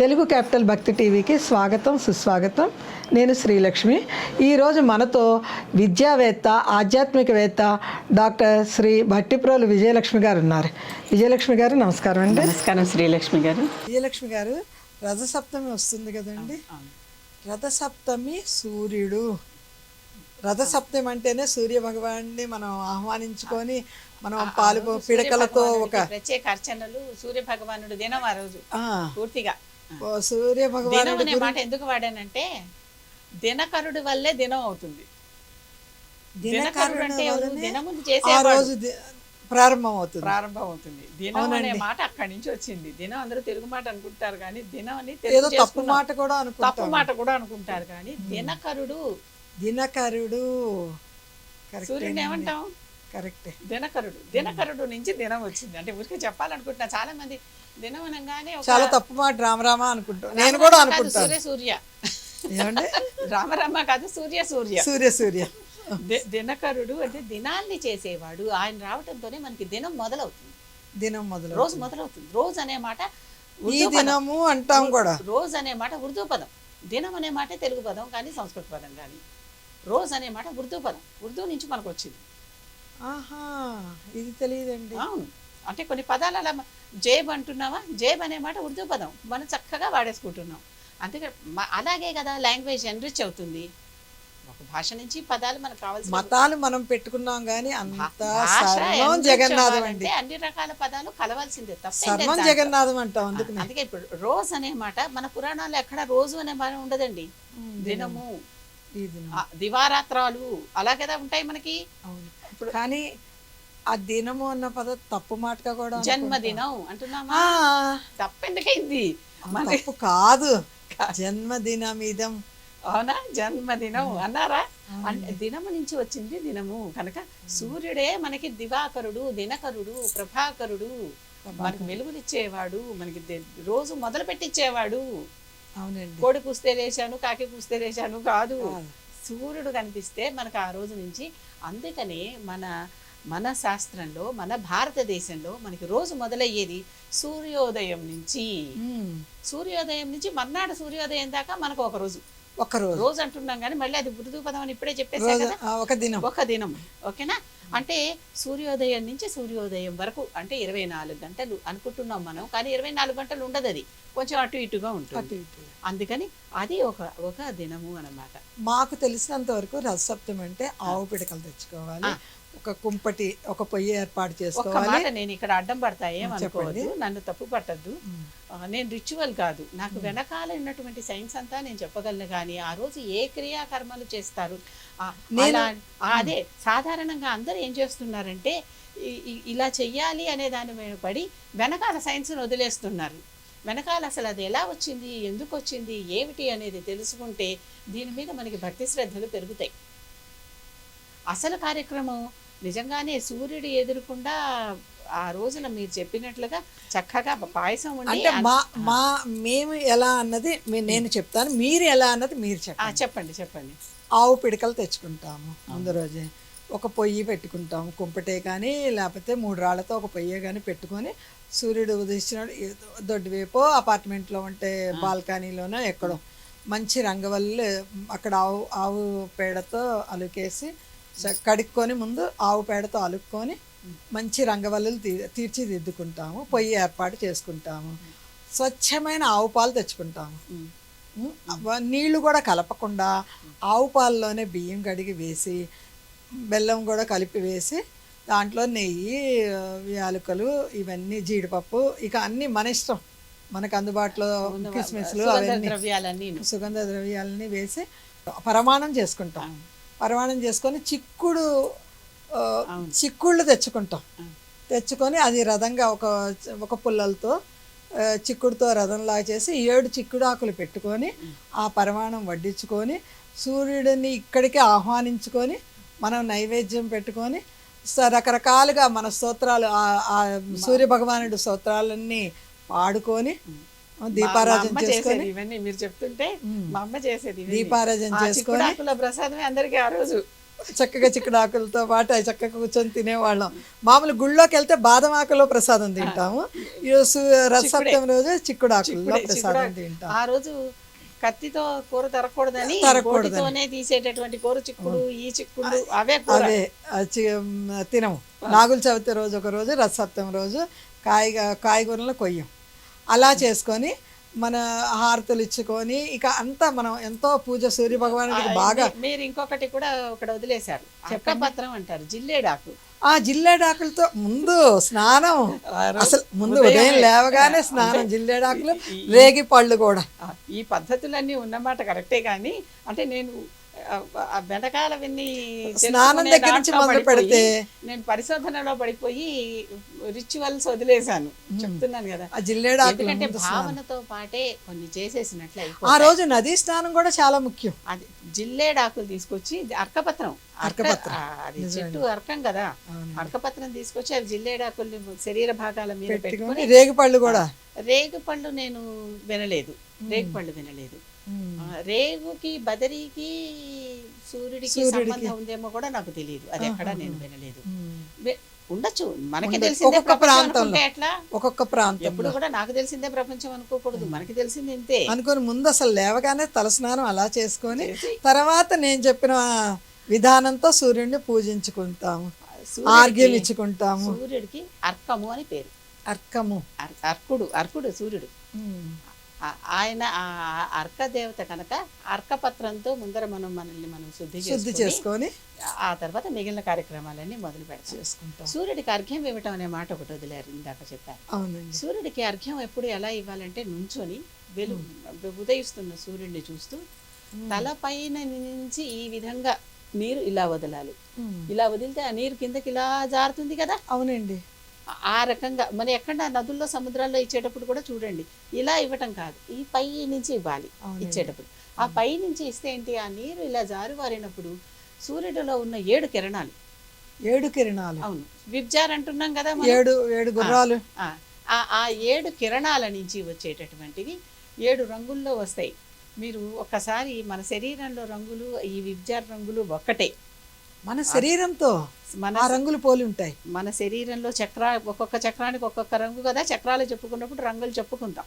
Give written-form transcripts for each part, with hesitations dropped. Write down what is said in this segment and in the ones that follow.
Telugu capital భక్తి టీవీకి స్వాగతం సుస్వాగతం. నేను శ్రీలక్ష్మి. ఈరోజు మనతో విద్యావేత్త ఆధ్యాత్మికవేత్త డాక్టర్ శ్రీ భట్టిప్రోలు విజయలక్ష్మి గారు ఉన్నారు. విజయలక్ష్మి గారు నమస్కారం అండి. నమస్కారం శ్రీలక్ష్మి గారు. విజయలక్ష్మి గారు, రథసప్తమి వస్తుంది కదండి. రథసప్తమి సూర్యుడు. రథసప్తమి అంటేనే సూర్య భగవాన్ని మనం ఆహ్వానించుకొని మనం పాలు పిడకలతో ఒక ప్రత్యేక అర్చనలు, సూర్య భగవానుడు దినం ఆ రోజు పూర్తిగా. సూర్య భగవానుడు అనే మాట ఎందుకు వాడానంటే దినకరుడు వల్లే దినం అవుతుంది. దినకరుడు అంటే దినముందు చేసే రోజు ప్రారంభం అవుతుంది. దినం అనే మాట అక్కడి నుంచి వచ్చింది. దినం అందరూ తెలుగు మాట అనుకుంటారు కానీ దినం అని తప్పు మాట కూడా అనుకుంటారు కానీ దినకరుడు సూర్యుని ఏమంటాం? కరెక్ట్. దినకరుడు నుంచి దినం వచ్చింది. అంటే ఊరికే చెప్పాలనుకుంటున్నా. చాలా మంది దినం అనగానే చాలా తప్పు మాట రామరామ అనుకుంటా. నేను కూడా అనుకుంటాను. సూర్య రామరామ కాదు, సూర్య. దినకరుడు అంటే దినాన్ని చేసేవాడు. ఆయన రావటంతోనే మనకి దినం మొదలవుతుంది. రోజు మొదలవుతుంది. రోజు అనే మాట ఈ దినము అంటాం కూడా. రోజు అనే మాట ఉర్దూ పదం. దినం అనే మాట తెలుగు పదం కానీ సంస్కృత పదం కానీ. రోజు అనే మాట ఉర్దూ పదం. ఉర్దూ నుంచి మనకు వచ్చింది. ఆహా, ఇది తెలియదండి. అవును, అంటే కొన్ని పదాలు అలా జేబ్ అంటున్నావా, జేబ్ అనే మాట ఉర్దూ పదం మనం చక్కగా వాడేసుకుంటున్నాం. అందుకే అలాగే కదా లాంగ్వేజ్ ఎన్రిచ్ అవుతుంది. ఒక భాష నుంచి పదాలు మనకు కావాల్సిన మతాలు మనం పెట్టుకున్నాం కానీ అంతా సర్వం జగన్నాథం అండి. అన్ని రకాల పదాలు కలవాల్సిందే. సర్వం జగన్నాథం అంటాం. అందుకే ఇప్పుడు రోజు అనే మాట మన పురాణాలు ఎక్కడ రోజు అనే మాట ఉండదండి. దినము, దివారాత్రాలు అలా కదా ఉంటాయి మనకి. కానీ ఆ దినము అన్న పదం తప్పు మాటగా కూడా. జన్మదినం అంటున్నామా? తప్పెందుకైంది? తప్పు కాదు, జన్మదినమిదం. అవునా, జన్మదినం అన్నారా? అంటే దినము నుంచి వచ్చింది దినము కనుక సూర్యుడే మనకి దివాకరుడు, దినకరుడు, ప్రభాకరుడు, మనకి వెలుగునిచ్చేవాడు, మనకి రోజు మొదలు పెట్టించేవాడు. అవునండి. కోడి కూస్తే లేచాను, కాకి కూస్తే లేచాను కాదు. సూర్యుడు కనిపిస్తే మనకు ఆ రోజు నుంచి. అందుకనే మన శాస్త్రంలో, మన భారతదేశంలో మనకి రోజు మొదలయ్యేది సూర్యోదయం నుంచి. సూర్యోదయం నుంచి మర్నాడు సూర్యోదయం దాకా మనకు ఒక రోజు అంటున్నాం కానీ మళ్ళీ అది ఉర్దూ పదం అని ఇప్పుడే చెప్పేసా కదా. ఒక దినం ఓకేనా. అంటే సూర్యోదయం నుంచి సూర్యోదయం వరకు అంటే 24 గంటలు అనుకుంటున్నాం మనం. కానీ 24 గంటలు ఉండదు, అది కొంచెం అటు ఇటుగా ఉంటుంది. అందుకని అది ఒక దినము అన్నమాట. మాకు తెలిసినంత వరకు రథసప్తమి అంటే ఆవు పిడకలు తెచ్చుకోవాలి, ఒక కుంపటి, ఒక పొయ్యి ఏర్పాటు చేసుకోవాలి. నేను ఇక్కడ అడ్డం పడతా, ఏమనుకోవద్దు, నన్ను తప్పు పట్టద్దు. నేను రిచువల్ కాదు, నాకు వెనకాల ఉన్నటువంటి సైన్స్ అంతా నేను చెప్పగలను. కానీ ఆ రోజు ఏ క్రియాకర్మలు చేస్తారు అదే సాధారణంగా అందరూ ఏం చేస్తున్నారంటే ఇలా చెయ్యాలి అనే దాని మీద పడి వెనకాల సైన్స్ను వదిలేస్తున్నారు. వెనకాల అసలు అది ఎలా వచ్చింది, ఎందుకు వచ్చింది, ఏమిటి అనేది తెలుసుకుంటే దీని మీద మనకి భక్తి శ్రద్ధలు పెరుగుతాయి. అసలు కార్యక్రమం నిజంగానే సూర్యుడు ఎదురకుండా ఆ రోజున మీరు చెప్పినట్లుగా చక్కగా పాయసం అంటే మేము ఎలా అన్నది నేను చెప్తాను, మీరు ఎలా అన్నది మీరు చెప్పండి. ఆవు పిడకలు తెచ్చుకుంటాము ముందు రోజే. ఒక పొయ్యి పెట్టుకుంటాము, కుంపటే కానీ లేకపోతే 3 రాళ్లతో ఒక పొయ్యి కానీ పెట్టుకొని సూర్యుడు ఉదయించినాడు దొడ్డివైపు అపార్ట్మెంట్లో ఉంటే బాల్కనీలోనో ఎక్కడో మంచి రంగవల్లి అక్కడ ఆవు పేడతో అలుకేసి కడుక్కొని ముందు ఆవు పేడతో అలుక్కొని మంచి రంగవల్లులు తీర్చిదిద్దుకుంటాము. పొయ్యి ఏర్పాటు చేసుకుంటాము. స్వచ్ఛమైన ఆవు పాలు తెచ్చుకుంటాము. నీళ్లు కూడా కలపకుండా ఆవు పాలలోనే బియ్యం కడిగి వేసి బెల్లం కూడా కలిపి వేసి దాంట్లో నెయ్యి, యాలకులు, ఇవన్నీ జీడిపప్పు, ఇక అన్నీ మన ఇష్టం, మనకు అందుబాటులో కిస్మిస్లు, అవన్నీ సుగంధ ద్రవ్యాలని వేసి పరమాణం చేసుకుంటాం. పరమాణం చేసుకొని చిక్కుళ్ళు తెచ్చుకొని అది రథంగా ఒక పుల్లలతో చిక్కుడుతో రథంలాగా చేసి 7 చిక్కుడు ఆకులు పెట్టుకొని ఆ పరమాణం వడ్డించుకొని సూర్యుడిని ఇక్కడికి ఆహ్వానించుకొని మనం నైవేద్యం పెట్టుకొని రకరకాలుగా మన స్తోత్రాలు, ఆ సూర్య భగవానుడు స్తోత్రాలన్నీ పాడుకొని దీపారాజన చేసుకొని, ఇవన్నీ మీరు చెప్తుంటే మా అమ్మ చేసేది, దీపారాజన చేసుకొని ప్రసాదమే అందరికీ ఆ రోజు చక్కగా చిక్కుడాకులతో పాటు అవి చక్కగా కూర్చొని తినేవాళ్ళం. మామూలు గుళ్ళోకి వెళ్తే బాదం ఆకులో ప్రసాదం తింటాము, ఈరోజు రథసప్తమి రోజు చిక్కుడాకుల్లో ప్రసాదం తింటాం. ఆ రోజు కత్తితో కూర తరగకూడదని గోటితోనే తీసేటటువంటి కూర చిక్కుడు, ఈ చిక్కుడు అవే అవే తినము. నాగుల చవితి రోజు ఒక రోజు, రథసప్తమి రోజు కాయగూరలు కొయ్యం. అలా చేసుకొని మన హారతులు ఇచ్చుకొని ఇక అంతా మనం ఎంతో పూజ సూర్య భగవానుడికి బాగా. మీరు ఇంకొకటి కూడా ఒకటి వదిలేశారు, చెక్కపత్రం అంటారు, జిల్లేడాకు. ఆ జిల్లేడాకులతో ముందు స్నానం, అసలు ముందు ఉదయం లేవగానే స్నానం, జిల్లేడాకులు, రేగి పళ్ళు కూడా. ఈ పద్ధతులన్నీ ఉన్నమాట కరెక్టే, కానీ అంటే నేను వెనకాల విన్ని స్నానం దగ్గర నుంచి మొదలు పెడితే నేను పరిశోధనలో పడిపోయి రిచువల్స్ వదిలేశాను, చెప్తున్నాను కదా. ఆ జిల్లేడాకు ఎందుకంటే భావనతో పాటే కొన్ని చేసేసినట్లు ఆ రోజు నదీ స్నానం కూడా చాలా ముఖ్యం. అది జిల్లేడాకులు తీసుకొచ్చి అర్కపత్రం, అది చెట్టు అర్కం కదా, అర్కపత్రం తీసుకొచ్చి అవి జిల్లేడాకుల్ని శరీర భాగాల మీద పెట్టుకొని. రేగిపళ్ళు కూడా. రేగుపళ్ళు నేను వినలేదు, రేగుపళ్ళు వినలేదు. రేగుకి బదరికి సూర్యుడికి సంబంధం ఉందేమో కూడా నాకు తెలియదు, అది ఎక్కడ నేను వినలేదు. ఉండొచ్చు, మనకి తెలిసిందే ప్రపంచం ఎట్లా, ఒక్కొక్క ప్రాంతం ఎప్పుడు కూడా నాకు తెలిసిందే ప్రపంచం అనుకోకూడదు, మనకి తెలిసింది ఇంతే అనుకోని ముందు అసలు లేవగానే తలస్నానం అలా చేసుకొని తర్వాత నేను చెప్పిన విధానంతో సూర్యుడిని పూజించుకుంటాము, ఆర్గ్యం ఇచ్చుకుంటాము. సూర్యుడికి అర్కము అని పేరు. అర్కము, అర్కుడు సూర్యుడు. ఆయన అర్క దేవత కనుక అర్కపత్రంతో ముందర మనల్ని మనం శుద్ధి చేసుకొని ఆ తర్వాత మిగిలిన కార్యక్రమాలన్నీ మొదలు చేసుకుంటాం. సూర్యుడికి అర్ఘ్యం ఇవ్వటం అనే మాట ఒకటి వదిలేరు, ఇందాక చెప్పారు. సూర్యుడికి అర్ఘ్యం ఎప్పుడు ఎలా ఇవ్వాలంటే నుంచొని ఉదయిస్తున్న సూర్యుడిని చూస్తూ తలపైన నుంచి ఈ విధంగా నీరు ఇలా వదలాలి. ఇలా వదిలితే ఆ నీరు కిందకి ఇలా జారుతుంది కదా. అవునండి. ఆ రకంగా మన ఎక్కడ నదుల్లో సముద్రాల్లో ఇచ్చేటప్పుడు కూడా చూడండి, ఇలా ఇవ్వటం కాదు, ఈ పై నుంచి ఇవ్వాలి ఇచ్చేటప్పుడు. ఆ పై నుంచి ఇస్తే ఏంటి, ఆ నీరు ఇలా జారువారినప్పుడు సూర్యుడిలో ఉన్న 7 కిరణాలు. 7 కిరణాలు, అవును, విబ్జార్ అంటున్నాం కదా, 7 గుర్రాలు. ఆ 7 కిరణాల నుంచి వచ్చేటటువంటివి 7 రంగుల్లో వస్తాయి. మీరు ఒక్కసారి మన శరీరంలో రంగులు, ఈ విబ్జార్ రంగులు ఒక్కటే. మన శరీరంతో మన రంగులు పోలి ఉంటాయి. మన శరీరంలో ఒక్కొక్క చక్రానికి ఒక్కొక్క రంగు కదా, చక్రాలు చెప్పుకున్నప్పుడు రంగులు చెప్పుకుంటాం.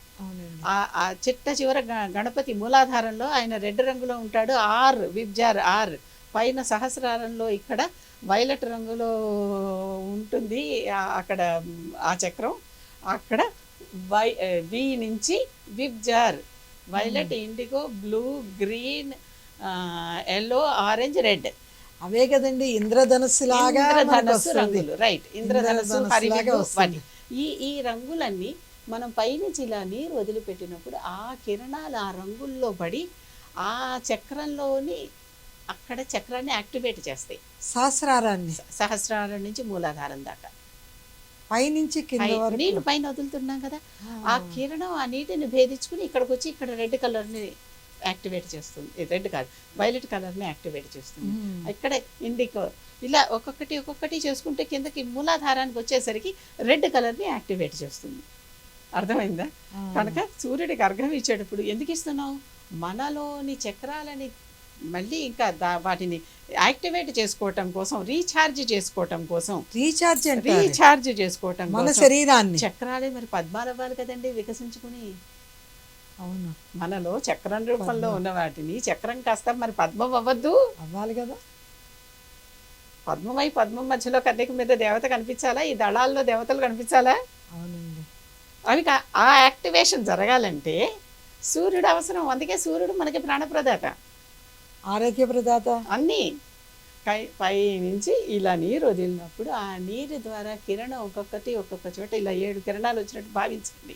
ఆ చివర గణపతి మూలాధారంలో ఆయన రెడ్ రంగులో ఉంటాడు, విబ్జార్ ఆర్. పైన సహస్రారంలో ఇక్కడ వైలెట్ రంగులో ఉంటుంది అక్కడ ఆ చక్రం. అక్కడ వి నుంచి VIBGYOR, violet, indigo, blue, green, yellow, orange, red. అవే కదండి ఇంద్రధనస్సు లాగా రంగులు. రైట్, ఇంద్రధనస్సు, ఈ రంగులన్నీ మనం పైనుంచి ఇలా నీరు వదిలిపెట్టినప్పుడు ఆ కిరణాలు ఆ రంగుల్లో పడి ఆ చక్రంలోని అక్కడ చక్రాన్ని యాక్టివేట్ చేస్తాయి. సహస్రారం నుంచి మూలాధారం దాకా పైనుంచి నీళ్లు పైన వదులుతున్నాం కదా, ఆ కిరణం ఆ నీటిని భేదించుకుని ఇక్కడికి వచ్చి ఇక్కడ రెడ్ కలర్ని యాక్టివేట్ చేస్తుంది. రెడ్ కాదు, వైలెట్ కలర్ని యాక్టివేట్ చేస్తుంది. ఇక్కడ ఇండికో, ఇలా ఒక్కొక్కటి చేసుకుంటే కిందకి మూలాధారానికి వచ్చేసరికి రెడ్ కలర్ని యాక్టివేట్ చేస్తుంది. అర్థమైందా? కనుక సూర్యుడికి అర్ఘ్యం ఇచ్చేటప్పుడు ఎందుకు ఇస్తున్నావు, మనలోని చక్రాలని మళ్ళీ ఇంకా వాటిని యాక్టివేట్ చేసుకోవటం కోసం, రీఛార్జ్ చేసుకోవటం కోసం, రీఛార్జ్ చేసుకోవటం మన శరీరాన్ని. చక్రాలే మరి పద్మాలు అవ్వాలి కదండి వికసించుకుని. అవును, మనలో చక్రం రూపంలో ఉన్న వాటిని చక్రం కాస్త మరి పద్మం అవ్వాలి కదా. పద్మం మధ్యలో కన్నిక మీద దేవత కనిపించాలా, ఈ దళాల్లో దేవతలు కనిపించాలా? అవునండి. అవి ఆ యాక్టివేషన్ జరగాలంటే సూర్యుడు అవసరం. అందుకే సూర్యుడు మనకి ప్రాణప్రదాత, ఆరోగ్య ప్రదాత. అన్నీ పై నుంచి ఇలా నీరు వదిలినప్పుడు ఆ నీరు ద్వారా కిరణం ఒక్కొక్క చోట ఇలా 7 కిరణాలు వచ్చినట్టు భావించండి.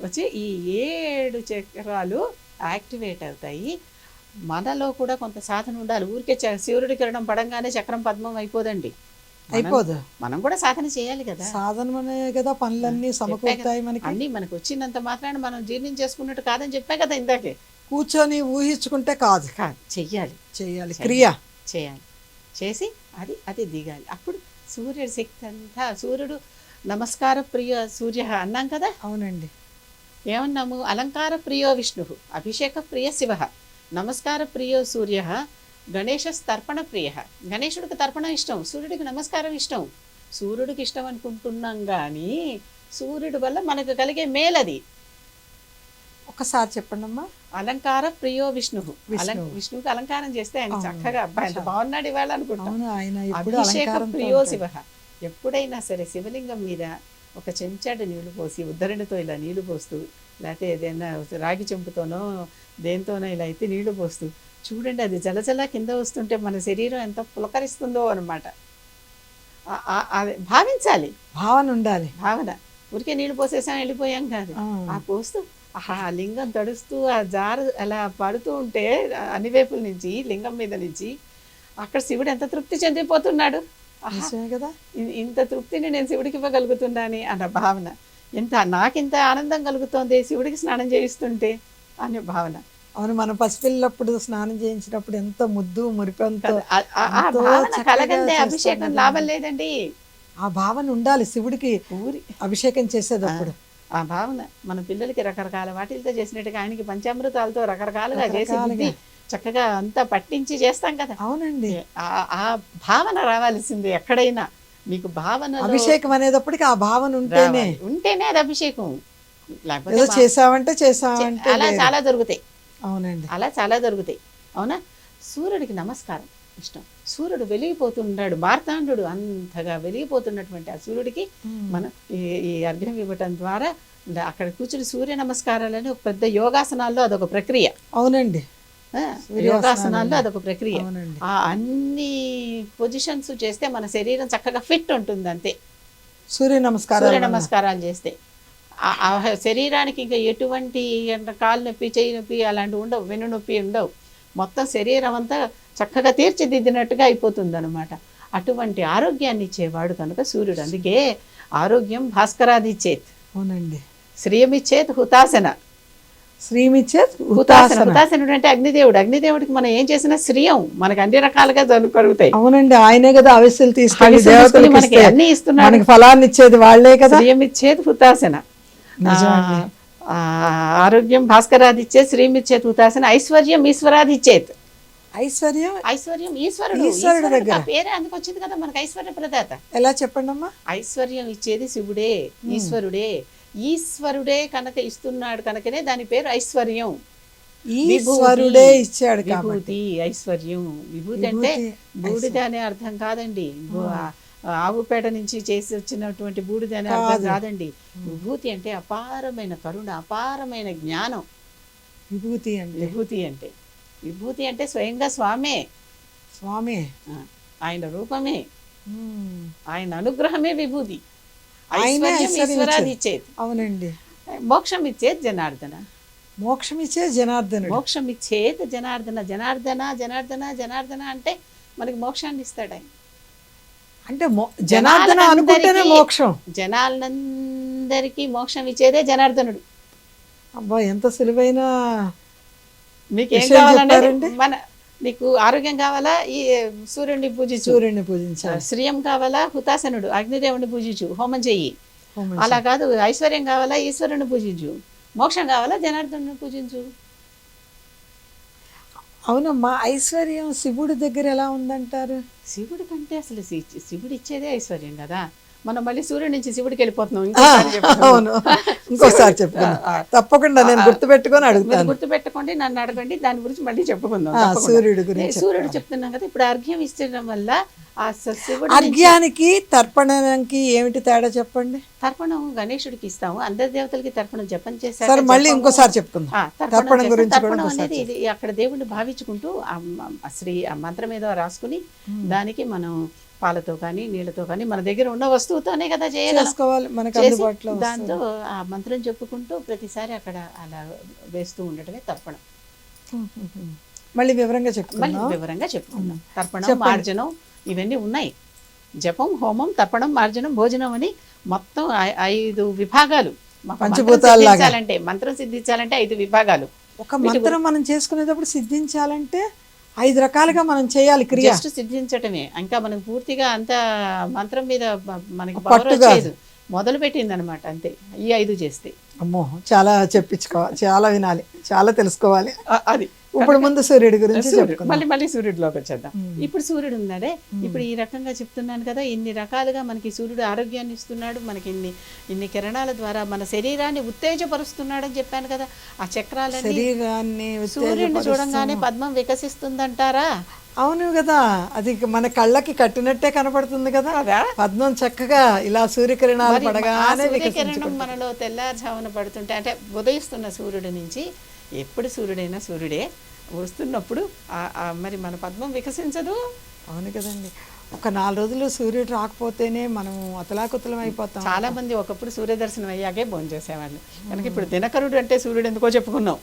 వచ్చి ఈ 7 చక్రాలు యాక్టివేట్ అవుతాయి. మనలో కూడా కొంత సాధన ఉండాలి. ఊరికే సూర్యుడి కిరణం పడంగానే చక్రం పద్మం అయిపోదండి, అయిపోదు. మనం కూడా సాధన చేయాలి కదా. సాధననే కదా పనులన్నీ సమకూరుతాయి మనకి. అన్నీ మనకు వచ్చినంత మాత్రాన్ని మనం జీర్ణం చేసుకున్నట్టు కాదని చెప్పా కదా ఇందాకే. కూర్చొని ఊహించుకుంటే కాదు, చెయ్యాలి, క్రియ చేయాలి. చేసి అది దిగాలి. అప్పుడు సూర్యుడి శక్తి అంతా. సూర్యుడు నమస్కార ప్రియ సూర్య అన్నాం కదా. అవునండి. ఏమన్నాము, అలంకార ప్రియో విష్ణు, అభిషేక ప్రియ శివ, నమస్కార ప్రియో సూర్య, గణేశస్తర్పణ ప్రియ. గణేశుడికి తర్పణం ఇష్టం, సూర్యుడికి నమస్కారం ఇష్టం. సూర్యుడికి ఇష్టం అనుకుంటున్నాం కానీ సూర్యుడి వల్ల మనకు కలిగే మేలది. ఒకసారి చెప్పండి అమ్మా. అలంకార ప్రియో విష్ణు. విష్ణువుకి అలంకారం చేస్తే ఆయన చక్కగా అబ్బాయి ఎంత బాగున్నాడు ఇవాళ అనుకుంటాం. అభిషేక ప్రియో శివ. ఎప్పుడైనా సరే శివలింగం మీద ఒక చెంచాడు నీళ్లు పోసి ఉద్ధరణితో ఇలా నీళ్లు పోస్తూ, లేకపోతే ఏదైనా రాగి చెంపుతోనో దేంతోనో ఇలా అయితే నీళ్లు పోస్తూ చూడండి, అది జలజల కింద వస్తుంటే మన శరీరం ఎంత పులకరిస్తుందో అనమాట. భావించాలి, భావన ఉండాలి. భావన. ఊరికే నీళ్లు పోసేసాం వెళ్ళిపోయాం కాదు, ఆ పోస్తూ ఆ లింగం తడుస్తూ ఆ జారు అలా పడుతూ ఉంటే అన్ని వైపుల నుంచి లింగం మీద నుంచి అక్కడ శివుడు ఎంత తృప్తి చెందిపోతున్నాడు. కదా, ఇంత తృప్తిని నేను శివుడికి ఇవ్వగలుగుతున్నాను అన్న భావన. నాకింత ఆనందం కలుగుతోంది శివుడికి స్నానం చేయిస్తుంటే అనే భావన. అవును, మన పసిపిల్లప్పుడు స్నానం చేయించినప్పుడు ఎంత ముద్దు మురిపంతో కలగందే అభిషేకం లాభం లేదండి. ఆ భావన ఉండాలి శివుడికి అభిషేకం చేసేటప్పుడు. ఆ భావన మన పిల్లలకి రకరకాల వాటిలతో చేసినట్టుగా ఆయనకి పంచామృతాలతో రకరకాలుగా చేసి చక్కగా అంతా పట్టించి చేస్తాం కదా. అవునండి, ఆ భావన రావాల్సింది ఎక్కడైనా. మీకు భావన అభిషేకం అనేటప్పటికి ఆ భావన ఉంటేనే అది అభిషేకం. లేకపోతే చేసావంటే అలా చాలా దొరుకుతాయి. అవునండి, అలా చాలా దొరుకుతాయి. అవునా. సూర్యుడికి నమస్కారం ఇష్టం. సూర్యుడు వెలిగిపోతున్నాడు, మార్తాండు అంతగా వెలిగిపోతున్నటువంటి ఆ సూర్యుడికి మనం ఈ అర్ఘ్యం ఇవ్వటం ద్వారా అక్కడ కూర్చుని సూర్య నమస్కారాలని ఒక పెద్ద యోగాసనాల్లో అదొక ప్రక్రియ. అవునండి, యోగాసనాల్లో అదొక ప్రక్రియ. ఆ అన్ని పొజిషన్స్ చేస్తే మన శరీరం చక్కగా ఫిట్ ఉంటుంది అంతే. సూర్య నమస్కారాలు చేస్తే ఆ శరీరానికి ఇంకా ఎటువంటి కాలు నొప్పి, చెయ్యి నొప్పి అలాంటివి ఉండవు, వెన్ను నొప్పి ఉండవు. మొత్తం శరీరం అంతా చక్కగా తీర్చిదిద్దినట్టుగా అయిపోతుంది అనమాట. అటువంటి ఆరోగ్యాన్ని ఇచ్చేవాడు కనుక సూర్యుడు. అందుకే ఆరోగ్యం భాస్కరాదిచ్చేత్. అవునండి, శ్రియమిచ్చేత్ హుతాసన. శ్రీమిచ్చేత్ హుతాసన. హుతాసనుడు అంటే అగ్నిదేవుడు. అగ్నిదేవుడికి మనం ఏం చేసినా శ్రియం మనకి అన్ని రకాలుగా కలుగుతాయి. అవునండి, ఆయనే కదా ఆవేశాలు తీసుకొని మనకి అన్ని ఇస్తున్నాడు, ఫలాన్ని ఇచ్చేది వాళ్ళే కదా. శ్రియమిచ్చేత్ హుతాసన. ఆరోగ్యం భాస్కరాదిచ్చేత్, శ్రీమిచ్చేత్ హుతాసన. ఐశ్వర్యం ఈశ్వరాదిచ్చేత్. ఐశ్వర్యం ఈశ్వరుడు దగ్గర పేరే అందుకు వచ్చింది కదా మనకి, ఐశ్వర్య ప్రదాత. ఎలా చెప్పండి అమ్మా. ఐశ్వర్యం ఇచ్చేది శివుడే, ఈశ్వరుడే కనుక ఇస్తున్నాడు కనుకనే దాని పేరు ఐశ్వర్యం. ఈశ్వరుడే ఇచ్చాడు విభూతి. ఐశ్వర్యం విభూతి అంటే బూడిద అనే అర్థం కాదండి, ఆవు పేడ నుంచి చేసి వచ్చినటువంటి బూడిద అనే అర్థం కాదండి. విభూతి అంటే అపారమైన కరుణ, అపారమైన జ్ఞానం. విభూతి అంటే విభూతి అంటే స్వయంగా స్వామే. ఆయన రూపమే, ఆయన అనుగ్రహమే విభూతి. ఈశ్వరాది ఇచ్చేది. అవునండి. మోక్షం ఇచ్చేది జనార్దన. మోక్షం ఇచ్చేది జనార్దన. మోక్షం ఇచ్చేది జనార్దన. జనార్దన జనార్దన జనార్దన అంటే మనకి మోక్షాన్ని ఇస్తాడు ఆయన. అంటే జనార్దన అనుకుంటేనే మోక్షం. జనాలందరికీ మోక్షం ఇచ్చేదే జనార్దనుడు. అబ్బా, ఎంత సులువైన. మీకేం కావాలంటే నీకు ఆరోగ్యం కావాలా, ఈ సూర్యుడిని పూజించాలి. శ్రీయం కావాలా, హుతాసనుడు అగ్నిదేవుడిని పూజించు, హోమం చెయ్యి. అలా కాదు, ఐశ్వర్యం కావాలా, ఈశ్వరుని పూజించు. మోక్షం కావాలా, జనార్దనుని పూజించు. అవునమ్మా, ఐశ్వర్యం శివుడి దగ్గర ఎలా ఉందంటారు? శివుడి కంటే అసలు శివుడు ఇచ్చేదే ఐశ్వర్యం కదా. మనం మళ్ళీ సూర్యుడి నుంచి శివుడికి వెళ్ళిపోతున్నాం. ఇంకోసారి చెప్పుకుందాం తప్పకుండా. నేను గుర్తుపెట్టుకొని అడుగుతాను. గుర్తుపెట్టుకోండి, నన్ను అడగండి, దాని గురించి మళ్ళీ చెప్పుకుందాం. సూర్యుడు చెప్తున్నాం కదా. ఇప్పుడు అర్ఘ్యం ఇచ్చడం వల్ల ఆ శివుడు. అర్ఘ్యానికి తర్పణానికి ఏమిటి తేడా చెప్పండి. తర్పణం గణేశుడికి ఇస్తాము, అందరి దేవతలకి తర్పణం జపం చేశారు. మళ్ళీ ఇంకోసారి చెప్పుకుందాం తర్పణం గురించి. తర్పణం అనేది ఇది అక్కడ దేవుడిని భావించుకుంటూ ఆ మంత్రం ఏదో రాసుకుని దానికి మనం పాలతో కానీ నీళ్ళతో కానీ మన దగ్గర ఉన్న వస్తువుతోనే కదా చేసుకోవాలి. దాంతో ఆ మంత్రం చెప్పుకుంటూ ప్రతిసారి అక్కడ అలా వేస్తూ ఉండటమే తర్పణం. మళ్ళీ వివరంగా చెప్పుకుందాం. తర్పణం, మార్జనం ఇవన్నీ ఉన్నాయి. జపం, హోమం, తర్పణం, మార్జనం, భోజనం అని మొత్తం 5 విభాగాలు. పంచభూతాలంటే మంత్రం సిద్ధించాలంటే 5 విభాగాలు. ఒక మంత్రం మనం చేసుకునేటప్పుడు సిద్ధించాలంటే 5 రకాలుగా మనం చేయాలి క్రియ. జస్ట్ సిద్ధించటమే, ఇంకా మనం పూర్తిగా అంత మంత్రం మీద మనకి పవర్ వచ్చేది, మొదలు పెట్టింది అనమాట అంతే. ఈ 5 చేస్తే అమ్మో, చాలా చెప్పించుకోవాలి, చాలా వినాలి, చాలా తెలుసుకోవాలి. అది ఇప్పుడు ముందు సూర్యుడి గురించి మళ్ళీ మళ్ళీ సూర్యుడిలోకి వచ్చేద్దాం. ఇప్పుడు సూర్యుడు ఉన్నాడే, ఇప్పుడు ఈ రకంగా చెప్తున్నాను కదా, ఇన్ని రకాలుగా మనకి సూర్యుడు ఆరోగ్యాన్ని ఇస్తున్నాడు, మనకి ఇన్ని కిరణాల ద్వారా మన శరీరాన్ని ఉత్తేజపరుస్తున్నాడని చెప్పాను కదా. ఆ చక్రాలని శరీరాన్ని సూర్యుడిని చూడంగానే పద్మం వికసిస్తుందంటారా? అవును కదా, అది మన కళ్ళకి కట్టినట్టే కనపడుతుంది కదా. పద్మం చక్కగా ఇలా సూర్యకిరణాలు పడగానే సూర్యకిరణం మనలో తెల్లారుజామున పడుతుంటే, అంటే ఉదయిస్తున్న సూర్యుడి నుంచి, ఎప్పుడు సూర్యుడైనా సూర్యుడే వస్తున్నప్పుడు మరి మన పద్మం వికసించదు. అవును కదండి. ఒక 4 రోజులు సూర్యుడు రాకపోతేనే మనం అతలాకుతలం అయిపోతాం. చాలా మంది ఒకప్పుడు సూర్యదర్శనం అయ్యాకే భోజనం చేసేవాళ్ళు. కనుక ఇప్పుడు దినకరుడు అంటే సూర్యుడు ఎందుకో చెప్పుకున్నాం.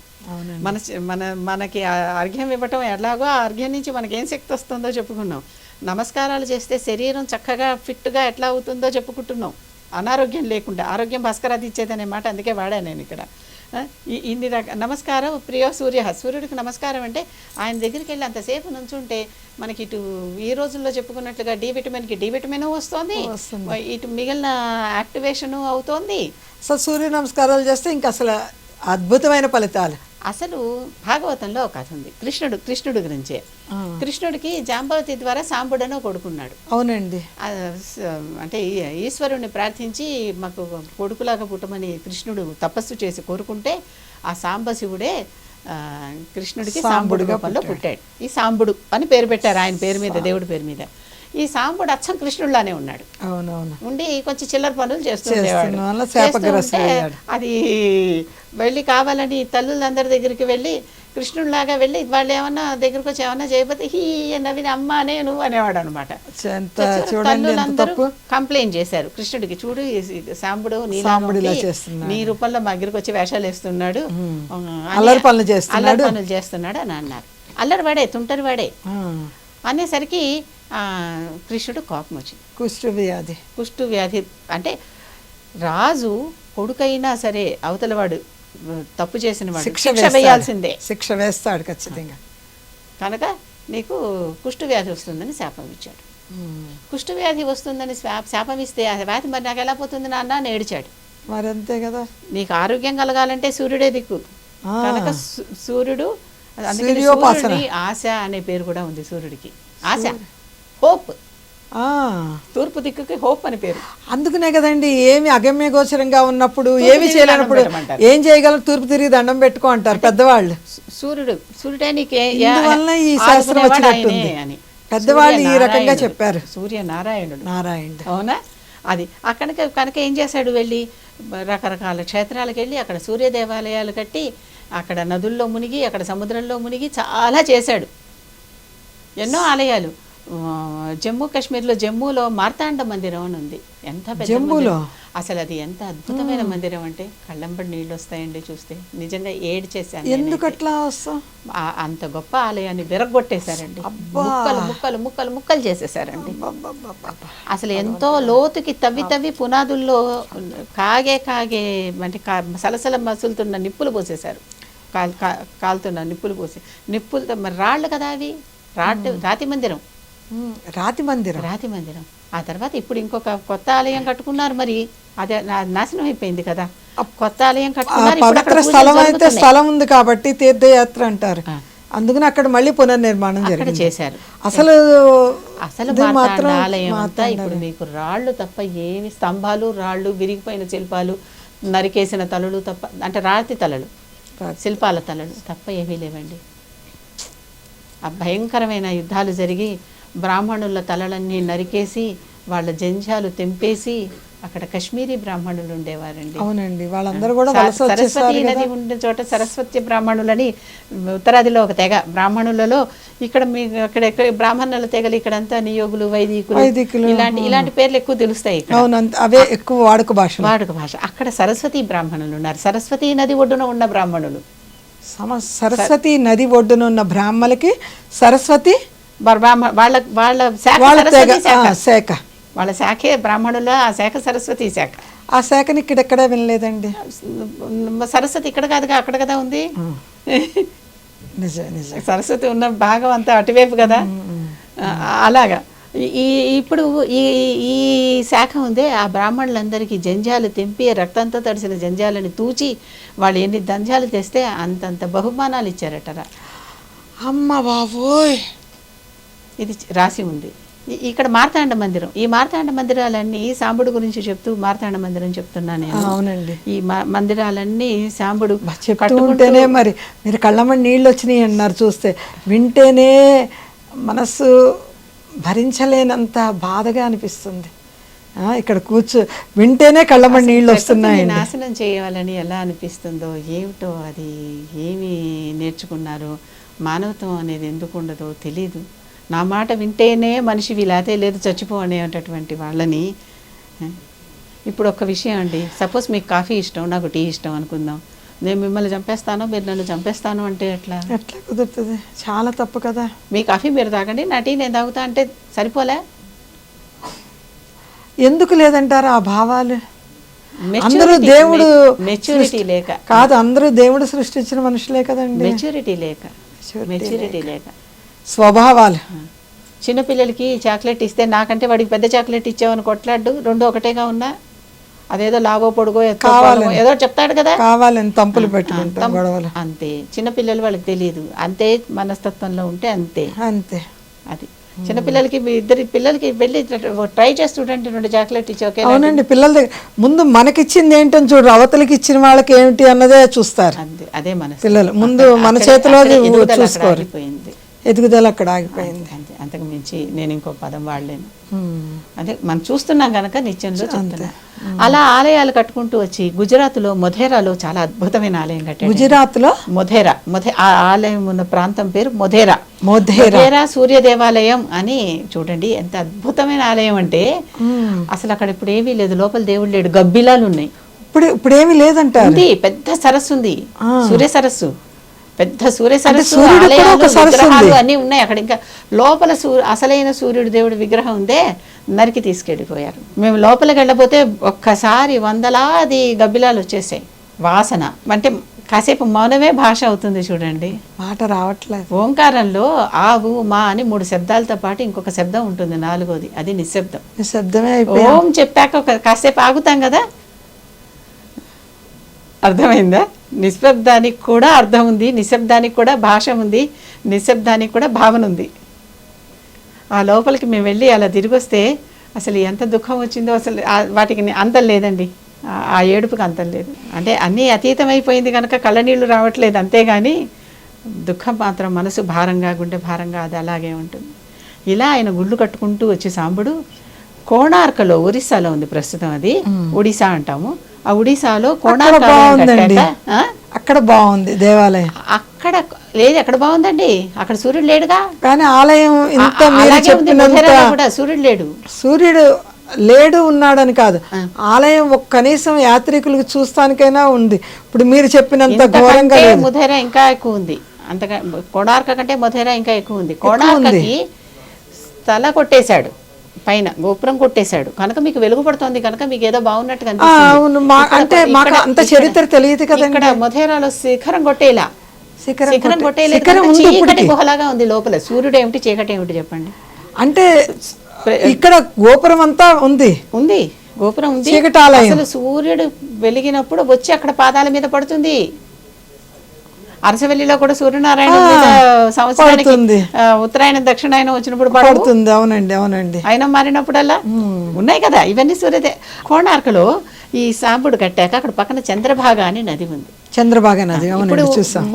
మనకి అర్ఘ్యం ఇవ్వటం ఎలాగో, ఆ అర్ఘ్యం నుంచి మనకి ఏం శక్తి వస్తుందో చెప్పుకున్నాం. నమస్కారాలు చేస్తే శరీరం చక్కగా ఫిట్గా ఎట్లా అవుతుందో చెప్పుకుంటున్నాం, అనారోగ్యం లేకుండా. ఆరోగ్యం భాస్కరాది ఇచ్చేదనే మాట అందుకే వాడాను నేను ఇక్కడ. ఇన్ని నమస్కారం ప్రియో సూర్య, సూర్యుడికి నమస్కారం అంటే ఆయన దగ్గరికి వెళ్ళి అంతసేపు నుంచుంటే మనకి ఇటు ఈ రోజుల్లో చెప్పుకున్నట్లుగా డి విటమిన్ వస్తుంది, ఇటు మిగిలిన యాక్టివేషను అవుతోంది. సో సూర్య నమస్కారాలు చేస్తే ఇంకా అసలు అద్భుతమైన ఫలితాలు. అసలు భాగవతంలో ఒక కథ ఉంది కృష్ణుడి గురించే. కృష్ణుడికి జాంబవతి ద్వారా సాంబుడను కొడుకున్నాడు. అవునండి. అంటే ఈశ్వరుణ్ణి ప్రార్థించి మాకు కొడుకులాగా పుట్టమని కృష్ణుడు తపస్సు చేసి కోరుకుంటే ఆ సాంబశివుడే కృష్ణుడికి సాంబుడు రూపంలో పుట్టాడు. ఈ సాంబుడు అని పేరు పెట్టారు ఆయన పేరు మీద, దేవుడి పేరు మీద. ఈ సాంబుడు అచ్చం కృష్ణుడిలానే ఉన్నాడు. అవునవును. ఉండి కొంచెం చిల్లర పనులు చేస్తుండేవాడు. అది వెళ్ళి కావాలని తల్లులందరి దగ్గరికి వెళ్ళి కృష్ణుడిలాగా వెళ్ళి వాళ్ళు ఏమన్నా దగ్గరకు వచ్చి ఏమన్నా చేయకపోతే హీ నవ్విన అమ్మ నేను అనేవాడు అనమాట. తల్లులందరూ కంప్లైంట్ చేశారు కృష్ణుడికి, చూడు సాంబుడు నీ రూపంలో మా దగ్గరికి వచ్చి వేషాలు వేస్తున్నాడు, అల్లరి పనులు చేస్తున్నాడు అని అన్నారు. అల్లరి వాడే, తుంటరి వాడే అనేసరికి కృష్ణుడు కోపం వచ్చింది. కుష్టు వ్యాధి అంటే రాజు కొడుకైనా సరే అవతలవాడు తప్పు చేసిన వాడు శిక్ష వేయాల్సిందే, శిక్ష వేస్తాడు ఖచ్చితంగా. కనుక నీకు కుష్టు వ్యాధి వస్తుందని శాపం ఇచ్చాడు. కుష్టు వ్యాధి వస్తుందని శాపం ఇస్తే ఆ వ్యాధి మరి నాకు ఎలా పోతుంది నాన్న అని ఏడిచాడు. మరి అంతే కదా, నీకు ఆరోగ్యం కలగాలంటే సూర్యుడే దిక్కు. కనుక సూర్యుడు, అందుకని ఆశ అనే పేరు కూడా ఉంది సూర్యుడికి. ఆశ, హోప్, తూర్పు దిక్కుకి హోప్ అని పేరు. అందుకనే కదండి, ఏమి అగమ్య గోచరంగా ఉన్నప్పుడు, ఏమి చేయలేనప్పుడు ఏం చేయగలరు, తూర్పు తిరిగి దండం పెట్టుకో అంటారు పెద్దవాళ్ళు. సూర్యుడే నీకే ఈ శాస్త్రం వచ్చినట్టుంది అని పెద్దవాళ్ళు ఈ రకంగా చెప్పారు. నారాయణుడు. అవునా? అది కనుక ఏం చేశాడు, వెళ్ళి రకరకాల క్షేత్రాలకు వెళ్ళి అక్కడ సూర్య దేవాలయాలు కట్టి అక్కడ నదుల్లో మునిగి అక్కడ సముద్రంలో మునిగి చాలా చేశాడు. ఎన్నో ఆలయాలు. జమ్మూ కాశ్మీర్లో జమ్మూలో మార్తాండ మందిరం అని ఉంది. ఎంత పెద్ద అసలు అది ఎంత అద్భుతమైన మందిరం అంటే కళ్ళంబడి నీళ్ళు వస్తాయండి చూస్తే. నిజంగా ఏడ్ చేశాను. ఎందుకట్లా అంత గొప్ప ఆలయాన్ని విరగొట్టేశారండి. ముక్కలు ముక్కలు ముక్కలు ముక్కలు చేసేసారండి. అసలు ఎంతో లోతుకి తవ్వి పునాదుల్లో కాగే అంటే సలసల మసులుతున్న నిప్పులు పోసేశారు. కాలుతున్న నిప్పులు పోసి మరి రాళ్ళు కదా అవి, రాతి మందిరం. ఆ తర్వాత ఇప్పుడు ఇంకొక కొత్త ఆలయం కట్టుకున్నారు. మరి అదే నాశనం అయిపోయింది కదా. కొత్త ఆలయం కట్టుకున్నారు. స్థలం ఉంది కాబట్టి తీర్థయాత్ర అంటారు. అందుకని అక్కడ మళ్ళీ పునర్నిర్మాణం చేశారు. అసలు ఆలయం అంతా ఇప్పుడు మీకు రాళ్ళు తప్ప ఏమి, స్తంభాలు రాళ్ళు, విరిగిపోయిన శిల్పాలు, నరికేసిన తలలు తప్ప, అంటే రాతి తలలు, శిల్పాల తలలు తప్ప ఏమీ లేవండి. ఆ భయంకరమైన యుద్ధాలు జరిగి బ్రాహ్మణుల తలలన్నీ నరికేసి వాళ్ళ జంధ్యాలు తెంపేసి అక్కడ కశ్మీరీ బ్రాహ్మణులు ఉండేవారండి. అవునండి, వాళ్ళందరూ కూడా సరస్వతి నది ఉండే చోట సరస్వతి బ్రాహ్మణులని ఉత్తరాదిలో ఒక తెగ. బ్రాహ్మణులలో ఇక్కడ అక్కడ బ్రాహ్మణుల తెగలు ఇక్కడంతా నియోగులు, వైదికులు ఇలాంటి పేర్లు ఎక్కువ తెలుస్తాయి. అవే ఎక్కువ వాడుక భాష. అక్కడ సరస్వతి బ్రాహ్మణులు ఉన్నారు. సరస్వతి నది ఒడ్డున ఉన్న బ్రాహ్మణులు. సరస్వతి నది ఒడ్డున ఉన్న బ్రాహ్మణులకి సరస్వతి వాళ్ళ శాఖ, వాళ్ళ శాఖే బ్రాహ్మణుల ఆ శాఖ సరస్వతి శాఖ. ఆ శాఖని ఇక్కడెక్కడ వినలేదండి. సరస్వతి ఇక్కడ కాదుగా, అక్కడ కదా ఉంది. సరస్వతి ఉన్న భాగం అంతా అటువైపు కదా. అలాగా ఇప్పుడు ఈ శాఖ ఉంది. ఆ బ్రాహ్మణులందరికీ జంధ్యాలు తెంపి రక్తంతో తడిసిన జంధ్యాలని తూచి వాళ్ళు ఎన్ని దంధ్యాలు తెస్తే అంతంత బహుమానాలు ఇచ్చారటరా. అమ్మ బాబోయ్, ఇది రాసి ఉంది. ఇక్కడ మార్తాండ మందిరం, ఈ మార్తాండ మందిరాలన్నీ సాంబుడు గురించి చెప్తూ మార్తాండ మందిరం చెప్తున్నా నేను. అవునండి. ఈ మందిరాలన్నీ సాంబుడు చెప్తూ ఉంటేనే మరి మీరు కళ్ళమ్మని నీళ్ళు వచ్చినాయి అన్నారు, చూస్తే వింటేనే మనసు భరించలేనంత బాధగా అనిపిస్తుంది. ఇక్కడ వింటేనే కళ్ళమ్మని నీళ్ళు వస్తున్నాయి. నాశనం చేయాలని ఎలా అనిపిస్తుందో ఏమిటో, అది ఏమి నేర్చుకున్నారో, మానవత్వం అనేది ఎందుకు ఉండదో తెలీదు. నా మాట వింటేనే మనిషి వీలాతే లేదు చచ్చిపో అనేటటువంటి వాళ్ళని. ఇప్పుడు ఒక విషయం అండి, సపోజ్ మీకు కాఫీ ఇష్టం, నాకు టీ ఇష్టం అనుకుందాం. నేను మిమ్మల్ని చంపేస్తాను, మీరు నన్ను చంపేస్తాను అంటే ఎట్లా కుదురుతుంది? చాలా తప్పు కదా. మీ కాఫీ మీరు తాగండి, నా టీ నేను తాగుతా అంటే సరిపోలే? ఎందుకు లేదంటారు ఆ భావాలు? అందరూ దేవుడు మెచ్యూరిటీ లేక కాదు, అందరూ దేవుడు సృష్టించిన మనుషులే కదండి. మెచ్యూరిటీ లేక స్వభావాలు. చిన్నపిల్లలకి చాక్లెట్ ఇస్తే నాకంటే వాడికి పెద్ద చాక్లెట్ ఇచ్చావని కొట్లాడు, రెండు ఒకటేగా ఉన్నా. అదేదో లావో పొడుగో ఏదో చెప్తాడు కదా, కావాలని తంపులు పెట్టుకుంటాం గొడవలు. అంతే, చిన్నపిల్లలు వాళ్ళకి తెలియదు. అంతే మనస్తత్వంలో ఉంటే అంతే. అది చిన్నపిల్లలకి, ఇద్దరి పిల్లలకి వెళ్ళి ట్రై చేస్తుంటే రెండు చాక్లెట్ ఇచ్చి ఓకే. అవునండి, పిల్లల దగ్గర ముందు మనకిచ్చింది ఏంటని చూడు, అవతలకి ఇచ్చిన వాళ్ళకి ఏమిటి అన్నదే చూస్తారు. అదే మన పిల్లలు ముందు మన చేతిలో చూసుకోరు. ఎదుగుదల అక్కడ ఆగిపోయింది. అంతకు మించి నేను ఇంకో పదం వాడలేను. అదే మనం చూస్తున్నాం కనుక నిత్యంలో చెప్తున్నా. అలా ఆలయాలు కట్టుకుంటూ వచ్చి గుజరాత్లో మొధేరాలో చాలా అద్భుతమైన ఆలయం కట్టారు. గుజరాత్లో ఆ ఆలయం ఉన్న ప్రాంతం పేరు మొధేరా సూర్య దేవాలయం అని. చూడండి ఎంత అద్భుతమైన ఆలయం అంటే అసలు అక్కడ ఇప్పుడు ఏమీ లేదు, లోపల దేవుడు లేడు, గబ్బిలాలు ఉన్నాయి. ఇప్పుడు ఏమీ లేదంట. పెద్ద సరస్సు ఉంది, సూర్య సరస్సు, పెద్ద సూర్య సరస్సు, విగ్రహాలు అన్నీ ఉన్నాయి అక్కడ. ఇంకా లోపల అసలైన సూర్యుడు దేవుడి విగ్రహం ఉందే, నరికి తీసుకెళ్ళిపోయారు. మేము లోపలికి వెళ్ళబోతే ఒక్కసారి వందలాది గబ్బిలాలు వచ్చేసాయి. వాసన అంటే కాసేపు మౌనమే భాష అవుతుంది చూడండి, మాట రావట్లేదు. ఓంకారంలో ఆవు మా అని 3 శబ్దాలతో పాటు ఇంకొక శబ్దం ఉంటుంది, 4వది, అది నిశ్శబ్దం. నిశ్శబ్దమే. ఓం చెప్పాక కాసేపు ఆగుతాం కదా, అర్థమైందా? నిశ్శబ్దానికి కూడా అర్థం ఉంది, నిశ్శబ్దానికి కూడా భాష ఉంది, నిశ్శబ్దానికి కూడా భావన ఉంది. ఆ లోపలికి మేము వెళ్ళి అలా తిరిగి వస్తే అసలు ఎంత దుఃఖం వచ్చిందో, అసలు వాటికి అంతం లేదండి, ఆ ఏడుపుకి అంతం లేదు. అంటే అన్నీ అతీతమైపోయింది కనుక కళ్ళనీళ్ళు రావట్లేదు, అంతేగాని దుఃఖం మాత్రం మనసు భారంగా, గుండె భారంగా అది అలాగే ఉంటుంది. ఇలా ఆయన గుళ్ళు కట్టుకుంటూ వచ్చే సాంబుడు కోణార్కలో, ఒరిస్సాలో ఉంది ప్రస్తుతం, అది ఒడిశా అంటాము. ఆ ఒడిశాలో కోణార్క అక్కడ బాగుంది దేవాలయం. అక్కడ లేదు, ఎక్కడ బాగుందండి, అక్కడ సూర్యుడు లేడుగా. కానీ ఆలయం ఇంత కూడా సూర్యుడు లేడు. సూర్యుడు లేడు ఉన్నాడని కాదు, ఆలయం కనీసం యాత్రికులకు చూస్తానికైనా ఉంది. ఇప్పుడు మీరు చెప్పినంత ఘోరంగా మొధేరా ఇంకా ఎక్కువ ఉంది, అంతగా కోణార్క కంటే మొధేరా ఇంకా ఎక్కువ ఉంది. కోణార్కకి తల కొట్టేశాడు, పైన గోపురం కొట్టేశాడు కనుక మీకు వెలుగు పడుతోంది కనుక మీకు ఏదో బాగున్నట్టుగా అంటే మాకు అంత చరిత్ర తెలియదు కదా. ఇక్కడ మొధేరాలో శిఖరం కొట్టేలా, శిఖరం కొట్టేలా చీకటి గుహలాగా ఉంది లోపల. సూర్యుడు ఏమిటి, చీకటి ఏమిటి చెప్పండి. అంటే ఇక్కడ గోపురం అంతా ఉంది, గోపురం ఉంది. అసలు సూర్యుడు వెలిగినప్పుడు వచ్చి అక్కడ పాదాల మీద పడుతుంది. అరసవెల్లిలో కూడా సూర్యనారాయణ సంవత్సరానికి ఉత్తరాయణ దక్షిణాయనం వచ్చినప్పుడు పడుతుంది. అవునండి. అయినా మారినప్పుడల్లా ఉన్నాయి కదా ఇవన్నీ సూర్యదే. కోణార్కలో ఈ సాంబుడు కట్టాక అక్కడ పక్కన చంద్రభాగ అని నది ఉంది. చంద్రభాగ నది. ఇప్పుడు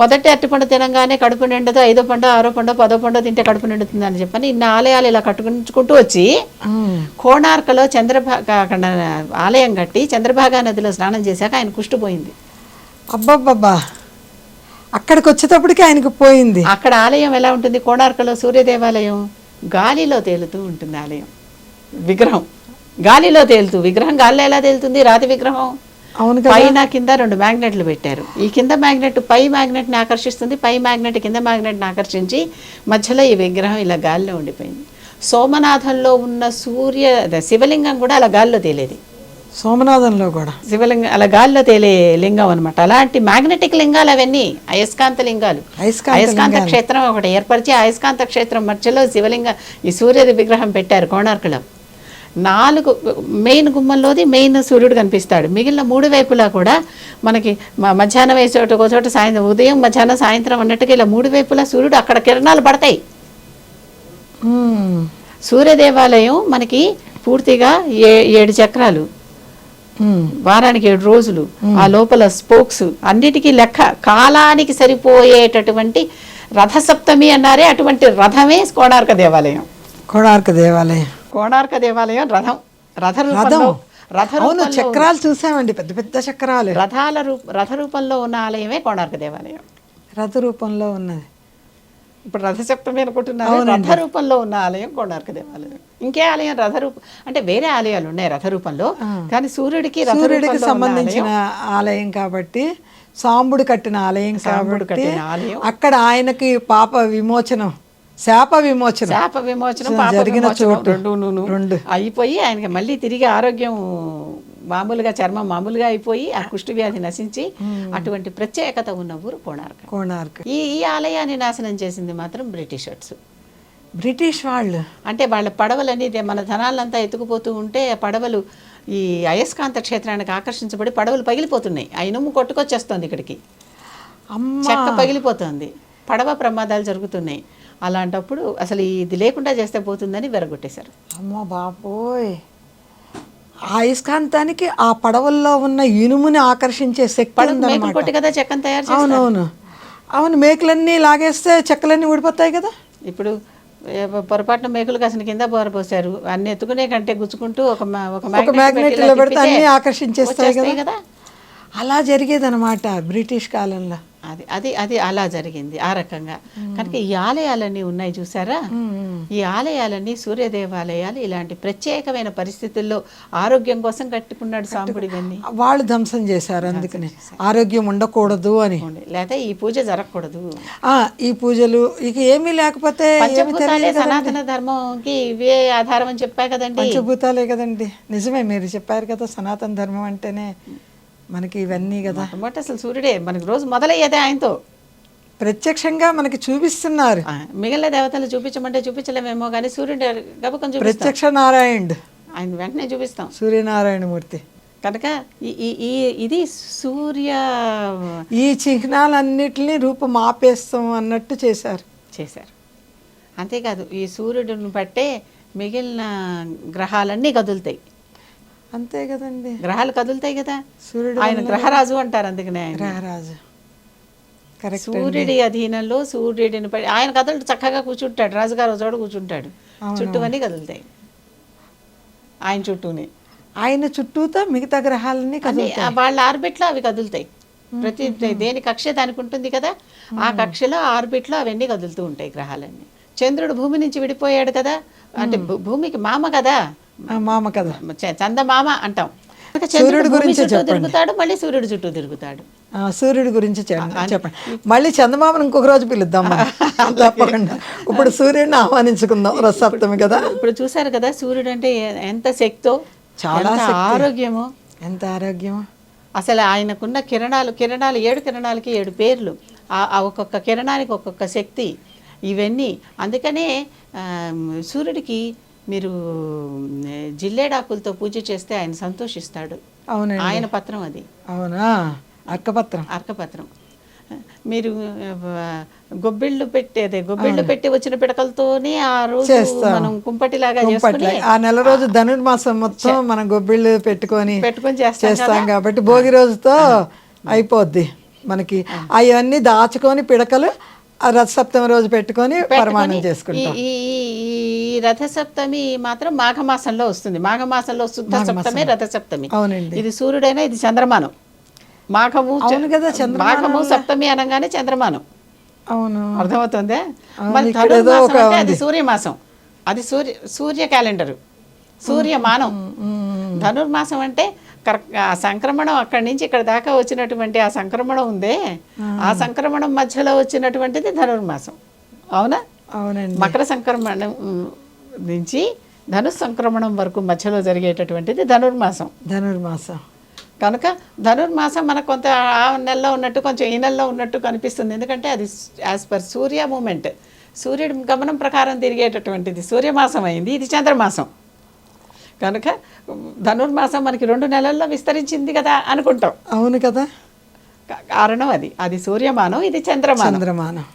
మొదటి అరటిపండు తినగానే కడుపు నిండదు, 5వ పండు 6వ పండు 10వ పండు తింటే కడుపు నిండుతుంది అని చెప్పని ఇన్ని ఆలయాలు ఇలా కట్టుకుంటూ వచ్చి కోణార్కలో చంద్రభాగ ఆలయం కట్టి చంద్రభాగ నదిలో స్నానం చేశాక ఆయన కుష్టిపోయింది. అబ్బబ్బబ్బా, అక్కడికి వచ్చేటప్పటికి ఆయనకు పోయింది. అక్కడ ఆలయం ఎలా ఉంటుంది, కోణార్కలో సూర్య దేవాలయం గాలిలో తేలుతూ ఉంటుంది. ఆలయం విగ్రహం గాలిలో తేలుతూ, విగ్రహం గాలిలో ఎలా తేలుతుంది, రాతి విగ్రహం. అవును, పైన కింద 2 మ్యాగ్నెట్లు పెట్టారు. ఈ కింద మ్యాగ్నెట్ పై మ్యాగ్నెట్ని ఆకర్షిస్తుంది, పై మ్యాగ్నెట్ కింద మ్యాగ్నెట్ని ఆకర్షించి మధ్యలో ఈ విగ్రహం ఇలా గాలిలో ఉండిపోయింది. సోమనాథంలో ఉన్న శివలింగం కూడా అలా గాలిలో తేలేది. సోమనాథంలో కూడా శివలింగం అలా గాలిలో తేలే లింగం అనమాట. అలాంటి మ్యాగ్నెటిక్ లింగాలు అవన్నీ అయస్కాంత లింగాలు. అయస్కాంత క్షేత్రం ఒకటి ఏర్పరిచి అయస్కాంత క్షేత్రం మధ్యలో శివలింగం ఈ సూర్యుడి విగ్రహం పెట్టారు కోణార్కలో. 4 మెయిన్ గుమ్మంలోది మెయిన్ సూర్యుడు కనిపిస్తాడు. మిగిలిన 3 వైపులా కూడా మనకి మధ్యాహ్నం వేసే చోట ఒక చోట సాయంత్రం, ఉదయం మధ్యాహ్నం సాయంత్రం అన్నట్టుగా ఇలా 3 వైపులా సూర్యుడు అక్కడ కిరణాలు పడతాయి. సూర్య దేవాలయం మనకి పూర్తిగా 7 చక్రాలు, వారానికి 7 రోజులు, ఆ లోపల స్పోక్స్, అన్నిటికీ లెక్క, కాలానికి సరిపోయేటటువంటి రథసప్తమి అన్నారే, అటువంటి రథమే కోణార్క దేవాలయం. కోణార్క దేవాలయం రథ రూపంలో చక్రాలు చూసామండి, పెద్ద పెద్ద చక్రాలు. రథ రూపంలో ఉన్న ఆలయమే కోణార్క దేవాలయం. రథ రూపంలో ఉన్నది. ఇప్పుడు రథసప్తమి అనుకుంటున్నారు, రథ రూపంలో ఉన్న ఆలయం కోణార్క దేవాలయం. ఇంకే ఆలయం రథరూపం అంటే వేరే ఆలయాలు ఉన్నాయి రథ రూపంలో, కానీ సూర్యుడికి సంబంధించిన ఆలయం కాబట్టి, సాంబుడు కట్టిన ఆలయం కాబట్టి అక్కడ ఆయనకి పాప విమోచనం, శాప విమోచనం జరిగిన చోటు రెండు అయిపోయి ఆయనకి మళ్ళీ తిరిగి ఆరోగ్యం మామూలుగా, చర్మం మామూలుగా అయిపోయి ఆ కుష్టి వ్యాధి నశించి అటువంటి ప్రత్యేకత ఉన్న ఊరు కోణార్క. ఈ ఆలయాన్ని నాశనం చేసింది మాత్రం బ్రిటిష్ వాళ్ళు. అంటే వాళ్ళ పడవలని మన ధనాలంతా ఎత్తుకుపోతూ ఉంటే పడవలు ఈ అయస్కాంత క్షేత్రానికి ఆకర్షించబడి పడవలు పగిలిపోతున్నాయి. ఆ ఇనుము కొట్టుకొచ్చేస్తుంది ఇక్కడికి, చెక్క పగిలిపోతుంది, పడవ ప్రమాదాలు జరుగుతున్నాయి. అలాంటప్పుడు అసలు ఇది లేకుండా చేస్తే పోతుందని వెరగొట్టేశారు. అమ్మో బాబోయ్, అయస్కాంతానికి ఆ పడవల్లో ఉన్న ఇనుముని ఆకర్షించే శక్తి కొట్టి కదా చెక్కను తయారు. అవును, మేకులన్నీ లాగేస్తే చెక్కలన్నీ ఊడిపోతాయి కదా. ఇప్పుడు పొరపాటున మేకులు కాసిన కింద పోరపోసారు, అన్ని ఎత్తుకునే కంటే గుచ్చుకుంటూ ఒక మ్యాగ్నెట్ లో పెడితే అన్ని ఆకర్షించేస్తాయి కదా. అలా జరిగేది అనమాట బ్రిటిష్ కాలంలో. అది అలా జరిగింది ఆ రకంగా. కనుక ఈ ఆలయాలన్నీ ఉన్నాయి చూసారా, ఈ ఆలయాలన్నీ సూర్య దేవాలయాలు. ఇలాంటి ప్రత్యేకమైన పరిస్థితుల్లో ఆరోగ్యం కోసం కట్టుకున్నాడు సాంబుడు. ఇవన్నీ వాళ్ళు ధ్వంసం చేశారు, అందుకని ఆరోగ్యం ఉండకూడదు అని, లేదా ఈ పూజ జరగకూడదు. ఈ పూజలు ఇక ఏమీ లేకపోతే సనాతన ధర్మంకి ఇవే ఆధారం అని చెప్పా కదండి. పంచభూతాలే కదండి, నిజమే మీరు చెప్పారు కదా. సనాతన ధర్మం అంటేనే మనకి ఇవన్నీ కదా. అసలు సూర్యుడే మనకి రోజు మొదలయ్యేదే ఆయనతో ప్రత్యక్షంగా మనకి చూపిస్తున్నారు. మిగిలిన దేవతలు చూపించమంటే చూపించలేమేమో, కానీ సూర్యుడు గబకం ప్రత్యక్ష నారాయణుడు, ఆయన వెంటనే చూపిస్తాం, సూర్యనారాయణమూర్తి. కనుక ఇది సూర్య ఈ చిహ్నాలన్నిటిని రూపం ఆపేస్తాం అన్నట్టు చేశారు. అంతేకాదు ఈ సూర్యుడిని బట్టే మిగిలిన గ్రహాలన్నీ కదులుతాయి. అంతే కదండి, గ్రహాలు కదులుతాయి కదా. సూర్యుడు ఆయన గ్రహరాజు అంటారు, అందుకనే గ్రహరాజు. సూర్యుడి అధీనంలో సూర్యుడిని ఆయన కదులు చక్కగా కూర్చుంటాడు, రాజుగారు చోట కూర్చుంటాడు, చుట్టూ అన్నీ కదులుతాయి ఆయన చుట్టూనే. ఆయన చుట్టూతో మిగతా గ్రహాలన్నీ కదులుతాయి, వాళ్ళ ఆర్బిట్లో అవి కదులుతాయి. ప్రతి దేని కక్ష దానికి ఉంటుంది కదా, ఆ కక్షలో ఆర్బిట్లో అవన్నీ కదులుతూ ఉంటాయి గ్రహాలన్నీ. చంద్రుడు భూమి నుంచి విడిపోయాడు కదా, అంటే భూమికి మామ కదా, చందమామ అంటాం. సూర్యుడి గురించి తిరుగుతాడు, మళ్ళీ సూర్యుడు చుట్టూ తిరుగుతాడు. సూర్యుడి గురించి చెప్పండి, మళ్ళీ చందమామను ఇంకొక రోజు పిలుద్దాం తప్పకుండా. ఇప్పుడు సూర్యుడిని ఆహ్వానించుకుందాం, రథసప్తమి కదా. ఇప్పుడు చూసారు కదా సూర్యుడు అంటే ఎంత శక్తో, చాలా ఆరోగ్యమో, ఎంత ఆరోగ్యమో. అసలు ఆయనకున్న కిరణాలు 7 కిరణాలకి 7 పేర్లు, ఒక్కొక్క కిరణానికి ఒక్కొక్క శక్తి, ఇవన్నీ. అందుకనే సూర్యుడికి మీరు జిల్లేడాకులతో పూజ చేస్తే ఆయన సంతోషిస్తాడు. అవునండి, ఆయన పత్రం అది. అవునా, అర్కపత్రం. మీరు గొబ్బిళ్ళు పెట్టి వచ్చిన పిడకలతోనే ఆ రోజు మనం కుంపటిలాగా చేసుకుని, ఆ నెల రోజు ధనుర్మాసం మొత్తం మనం గొబ్బిళ్ళు పెట్టుకొని చేస్తాం కాబట్టి భోగి రోజుతో అయిపోద్ది మనకి. అవన్నీ దాచుకొని పిడకలు రథసప్తమి రోజు పెట్టుకొని పరమాణం చేసుకుంటాం. ఈ రథసప్తమి మాత్రం మాఘమాసంలో వస్తుంది. మాఘమాసంలో శుద్ధ సప్తమి రథసప్తమి. అవునండి, ఇది సూర్యుడైనా ఇది చంద్రమానం. మాఘము సప్తమి అనగానే చంద్రమానం. అవును, అర్థమవుతుంది. అది సూర్యమాసం, అది సూర్య క్యాలెండరు, సూర్యమానం. ధనుర్మాసం అంటే సంక్రమణం అక్కడి నుంచి ఇక్కడ దాకా వచ్చినటువంటి ఆ సంక్రమణం ఉందే, ఆ సంక్రమణం మధ్యలో వచ్చినటువంటిది ధనుర్మాసం. అవునా? అవునండి. మకర సంక్రమణం నుంచి ధను సంక్రమణం వరకు మధ్యలో జరిగేటటువంటిది ధనుర్మాసం. కనుక ధనుర్మాసం మనకు కొంత ఆ నెలలో ఉన్నట్టు, కొంచెం ఈ నెలలో ఉన్నట్టు కనిపిస్తుంది. ఎందుకంటే అది యాజ్ పర్ సూర్య మూమెంట్, సూర్యుడి గమనం ప్రకారం తిరిగేటటువంటిది సూర్యమాసం అయింది. ఇది చంద్రమాసం. కనుక ధనుర్మాసం మనకి 2 నెలల్లో విస్తరించింది కదా అనుకుంటాం. అవును కదా. కారణం అది సూర్యమానం, ఇది చంద్రమానం. చంద్రమానం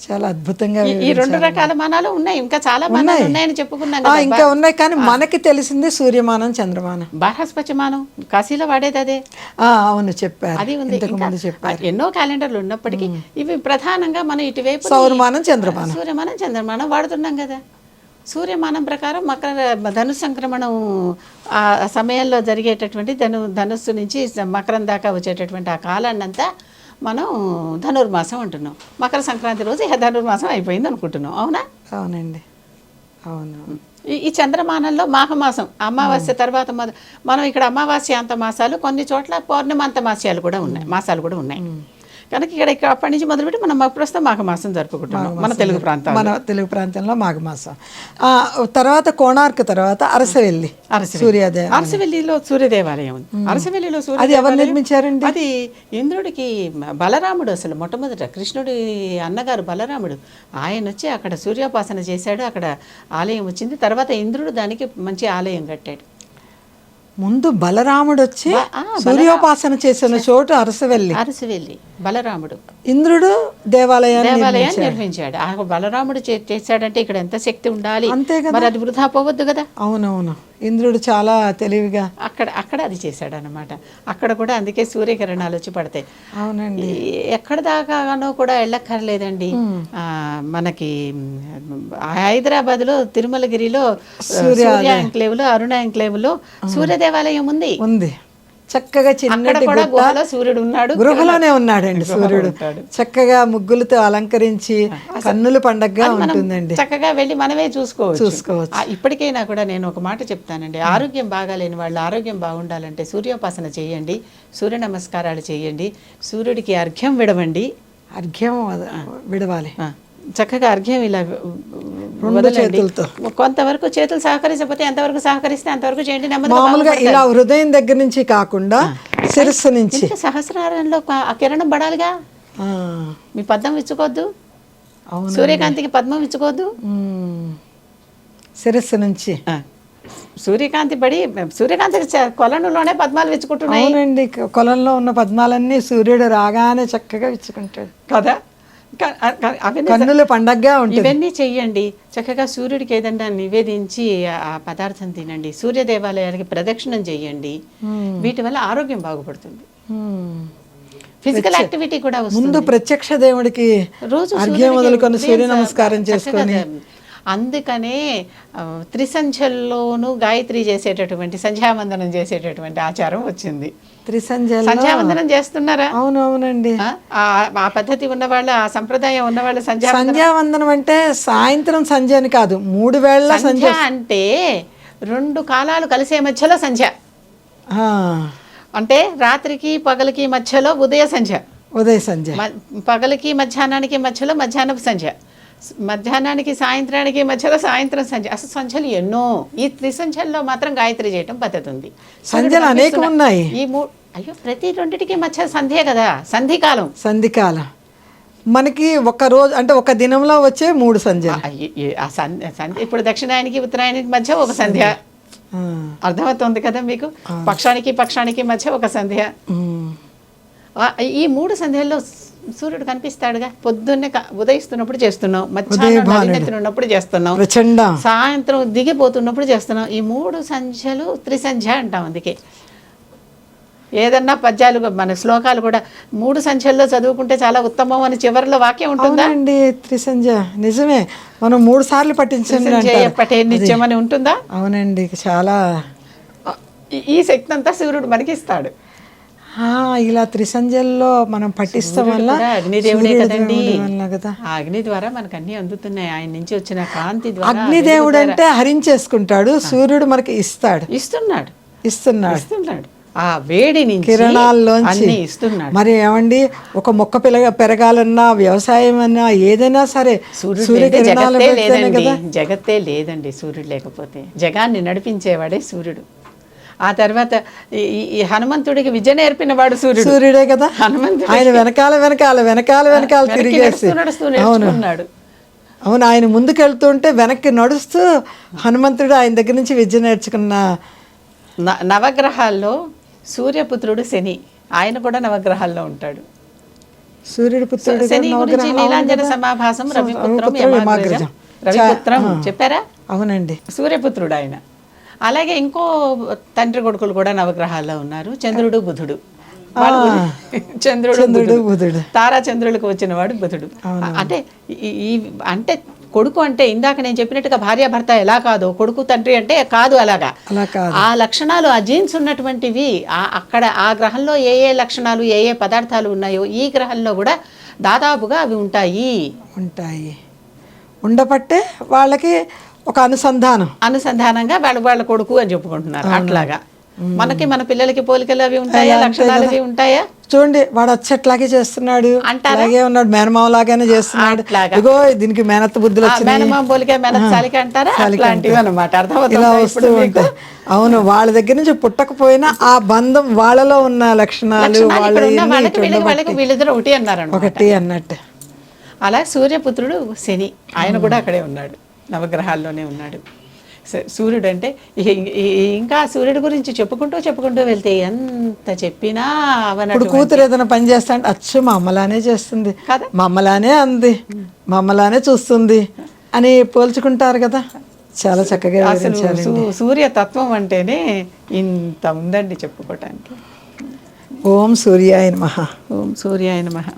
చాలా అద్భుతంగా ఈ 2 రకాల మానాలు ఉన్నాయి, ఇంకా చాలా మానాలు ఉన్నాయని చెప్పుకున్నాం కదా. ఇంకా ఉన్నాయి, కానీ మనకి తెలిసింది సూర్యమానం, చంద్రమానం. బృహస్పతిమానం కాశీలో వాడేది అదే. అవును, చెప్పారు, అది ఉంది. ఎన్నో క్యాలెండర్లు ఉన్నప్పటికీ ఇవి ప్రధానంగా మనం ఇటువైపు సౌరమానం, చంద్రమానం, సూర్యమానం, చంద్రమానం వాడుతున్నాం కదా. సూర్యమానం ప్రకారం ధను సంక్రమణం ఆ సమయంలో జరిగేటటువంటి ధనుస్సు నుంచి మకరం దాకా వచ్చేటటువంటి ఆ కాలాన్నంతా మనం ధనుర్మాసం అంటున్నాం. మకర సంక్రాంతి రోజు ఇక ధనుర్మాసం అయిపోయింది అనుకుంటున్నాం. అవునా? అవునండి, అవును. ఈ చంద్రమానంలో మాఘమాసం అమావాస్య తర్వాత మనం ఇక్కడ అమావాస్య అంత మాసాలు, కొన్ని చోట్ల పౌర్ణమాంత మాసాలు కూడా ఉన్నాయి. కనుక ఇక్కడ అప్పటి నుంచి మొదలుపెట్టి మనం ప్రస్తుతం మాఘమాసం జరుపుకుంటున్నాం మన తెలుగు ప్రాంతంలో మాఘమాసం. తర్వాత కోణార్క్ తర్వాత అరసవెల్లి, అరసవెల్లిలో సూర్యదేవాలయం ఉంది. అరసవెల్లిలో అది ఎవరు నిర్మించారండి? అది ఇంద్రుడికి బలరాముడు, అసలు మొట్టమొదట కృష్ణుడి అన్నగారు బలరాముడు, ఆయన వచ్చి అక్కడ సూర్యోపాసన చేశాడు. అక్కడ ఆలయం వచ్చింది. తర్వాత ఇంద్రుడు దానికి మంచి ఆలయం కట్టాడు. ముందు బలరాముడు వచ్చి సూర్యోపాసన చేసిన చోటు అరసవెల్లి బలరాముడు, ఇంద్రుడు దేవాలయాన్ని నిర్మించాడు. బలరాముడు చేశాడంటే ఇక్కడ ఎంత శక్తి ఉండాలి, అంతే కదా, మరి అది వృధా పోవద్దు కదా. అవునవును, ఇంద్రుడు చాలా తెలివిగా అక్కడ అది చేశాడు అనమాట. అక్కడ కూడా అందుకే సూర్యకిరణాలు వచ్చి పడతాయి. అవునండి, ఎక్కడ దాకానో కూడా వెళ్ళక్కర్లేదండి. మనకి హైదరాబాద్లో తిరుమలగిరిలో సూర్య ఎంక్లేవ్ లో, అరుణ ఎంక్లేవ్ లో సూర్య దేవాలయం ఉంది. చక్కగా చిన్నటి సూర్యుడు ఉన్నాడు, గృహలోనే ఉన్నాడండి సూర్యుడు. చక్కగా ముగ్గులతో అలంకరించి కన్నుల పండగగా ఉంటుందండి. చక్కగా వెళ్ళి మనమే చూసుకోవచ్చు. ఇప్పటికైనా కూడా నేను ఒక మాట చెప్తానండి, ఆరోగ్యం బాగాలేని వాళ్ళు ఆరోగ్యం బాగుండాలంటే సూర్యోపాసన చేయండి, సూర్య నమస్కారాలు చేయండి, సూర్యుడికి అర్ఘ్యం విడవండి. అర్ఘ్యం విడవాలి, చక్కగా అర్ఘ్యం ఇలా చేతులతో. కొంతవరకు చేతులు సహకరించకపోతే ఎంతవరకు సహకరిస్తే అంతవరకు చేయండి. మామూలుగా ఇలా హృదయం దగ్గర నుంచి కాకుండా శిరస్సు నుంచి. సహస్రారంలో ఆ కిరణం పడాలిగా. మీ పద్మం ఇచ్చుకోవద్దు, సూర్యకాంతికి పద్మం ఇచ్చుకోవద్దు. శిరస్సు నుంచి సూర్యకాంతి పడి, సూర్యకాంతి కొలనులోనే పద్మాలు విచ్చుకుంటున్నాయి. అవునండి, కొలంలో ఉన్న పద్మాలన్నీ సూర్యుడు రాగానే చక్కగా విచ్చుకుంటాడు కదా. కన్నుల పండగగా ఉంటుంది. ఇవన్నీ చెయ్యండి. చక్కగా సూర్యుడికి ఏదన్నా నివేదించి ఆ పదార్థం తినండి. సూర్య దేవాలయానికి ప్రదక్షిణం చేయండి. వీటి వల్ల ఆరోగ్యం బాగుపడుతుంది. ఫిజికల్ యాక్టివిటీ కూడా వస్తుంది. ముందు ప్రత్యక్ష దేవుడికి రోజు అర్ఘ్యం మొదలుకొని సూర్య నమస్కారం చేసుకొని, అందుకనే త్రిసంధ్యల్లోనూ గాయత్రి చేసేటటువంటి సంధ్యావందనం చేసేటటువంటి ఆచారం వచ్చింది. సంధ్యావందనం చేస్తున్నారా? అవునవునండి, ఆ పద్ధతి ఉన్నవాళ్ళు, ఆ సంప్రదాయం ఉన్నవాళ్ళు సంధ్యావందనం అంటే సాయంత్రం సంధ్య అని కాదు, 3 వేళ సంధ్య అంటే 2 కాలాలు కలిసే మధ్యలో సంధ్య. అంటే రాత్రికి పగలకి మధ్యలో ఉదయ సంధ్య, పగలకి మధ్యాహ్నానికి మధ్యలో మధ్యాహ్నపు సంధ్య, మధ్యాహ్నానికి సాయంత్రానికి మధ్యలో సాయంత్రం సంధ్య. అసలు సంధ్యలు ఎన్నో. ఈ త్రిసంధ్యల్లో మాత్రం గాయత్రి చేయటం పద్ధతి ఉంది. సంధ్యలు అనేకం ఉన్నాయి. ప్రతి 2టికి మధ్య సంధ్యే కదా, సంధికాలం. మనకి ఒక రోజు అంటే ఒక దినంలో వచ్చే 3 సంధ్య. ఇప్పుడు దక్షిణాయనికి ఉత్తరాయణానికి మధ్య ఒక సంధ్య, అర్థమవుతుంది కదా మీకు. పక్షానికి మధ్య ఒక సంధ్య. ఈ 3 సంధ్యల్లో సూర్యుడు కనిపిస్తాడుగా. పొద్దున్నే ఉదయిస్తున్నప్పుడు చేస్తున్నాం, మధ్యాహ్నం ఉన్నప్పుడు చేస్తున్నాం, సాయంత్రం దిగిపోతున్నప్పుడు చేస్తున్నాం. ఈ 3 సంధ్యలు త్రిసంధ్య అంటాం. అందుకే ఏదన్నా పద్యాలు, మన శ్లోకాలు కూడా 3 సంధ్యల్లో చదువుకుంటే చాలా ఉత్తమం అని చివరిలో వాక్యం ఉంటుందా అండి? త్రిసంధ్య నిజమే, మనం 3 సార్లు పఠే నిత్యం అని ఉంటుందా? అవునండి, చాలా. ఈ శక్తి అంతా సూర్యుడు మనకి ఇస్తాడు. ఇలా త్రిసంధ్యల్లో మనం పఠిస్తాం వల్ల అగ్నిదేవుడే కదండి కదా. ఆ అగ్ని ద్వారా మనకు అన్ని అందుతున్నాయి, ఆయన నుంచి వచ్చిన కాంతి ద్వారా. అగ్నిదేవుడు అంటే హరించేసుకుంటాడు, సూర్యుడు మనకి ఇస్తున్నాడు ఆ వేడి నుంచి, కిరణాల్లోంచి ఇస్తున్నాడు. మరి ఏమండి, ఒక మొక్క పెరగాలన్నా, వ్యవసాయం అన్నా, ఏదైనా సరే జగత్తే లేదండి సూర్యుడు లేకపోతే. జగాన్ని నడిపించేవాడే సూర్యుడు. ఆ తర్వాత ఈ హనుమంతుడికి విద్య నేర్పిన వాడు సూర్యుడే కదా. హనుమంతుడు ఆయన వెనకాల తిరిగేసి నడుస్తున్నాడు. అవును, ఆయన ముందుకెళ్తుంటే వెనక్కి నడుస్తూ హనుమంతుడు ఆయన దగ్గర నుంచి విద్య నేర్చుకున్న నవగ్రహాల్లో సూర్యపుత్రుడు శని, ఆయన కూడా నవగ్రహాల్లో ఉంటాడు. సూర్యుడి పుత్రుడు శని గురించి నీలాంజన సమాభాసం రవిపుత్రం యమాగ్రజం. రవిపుత్రం చెప్పారా? అవునండి. సూర్యపుత్రుడు ఆయన. అలాగే ఇంకో తండ్రి కొడుకులు కూడా నవగ్రహాల్లో ఉన్నారు, చంద్రుడు బుధుడు. చంద్రుడు బుధుడు, తారా చంద్రులకు వచ్చిన వాడు బుధుడు. అంటే అంటే కొడుకు అంటే ఇందాక నేను చెప్పినట్టుగా భార్యాభర్త ఎలా కాదు, కొడుకు తండ్రి అంటే కాదు, అలాగా ఆ లక్షణాలు, ఆ జీన్స్ ఉన్నటువంటివి అక్కడ ఆ గ్రహంలో ఏ ఏ లక్షణాలు, ఏ ఏ పదార్థాలు ఉన్నాయో ఈ గ్రహంలో కూడా దాదాపుగా అవి ఉంటాయి. ఉండబట్టే వాళ్ళకి ఒక అనుసంధానంగా వాళ్ళ కొడుకు అని చెప్పుకుంటున్నారు. అట్లాగా మనకి మన పిల్లలకి పోలికలు అవి ఉంటాయా, లక్షణాలు అవి ఉంటాయా? చూడండి, వాడు వచ్చేట్లాగే చేస్తున్నాడు, అలాగే ఉన్నాడు, మేనమామ లాగానే చేస్తున్నాడు. ఇగో దీనికి మేనత్త బుద్ధులు వచ్చి మేనమామ పోలిక మేనత్త చాలిక అంటారా, అలాంటివి అన్నమాట. ఇలా వస్తూ ఉంటాయి. అవును, వాళ్ళ దగ్గర నుంచి పుట్టకపోయినా ఆ బంధం వాళ్ళలో ఉన్న లక్షణాలు వీళ్ళిద్దరు ఒకటి అన్నారు, ఒకటి అన్నట్టు. అలా సూర్యపుత్రుడు శని, ఆయన కూడా అక్కడే ఉన్నాడు, నవగ్రహాల్లోనే ఉన్నాడు. సూర్యుడు అంటే ఇంకా సూర్యుడి గురించి చెప్పుకుంటూ వెళ్తే ఎంత చెప్పినా ఇప్పుడు కూతురు ఏదైనా పని చేస్తా అంటే అచ్చు మా అమ్మలానే చేస్తుంది, మా అమ్మలానే అంది, మా అమ్మలానే చూస్తుంది అని పోల్చుకుంటారు కదా. చాలా చక్కగా అసలు సూర్య తత్వం అంటేనే ఇంత ఉందండి చెప్పుకోవటానికి. ఓం సూర్యాయ నమః. ఓం సూర్యాయ నమః.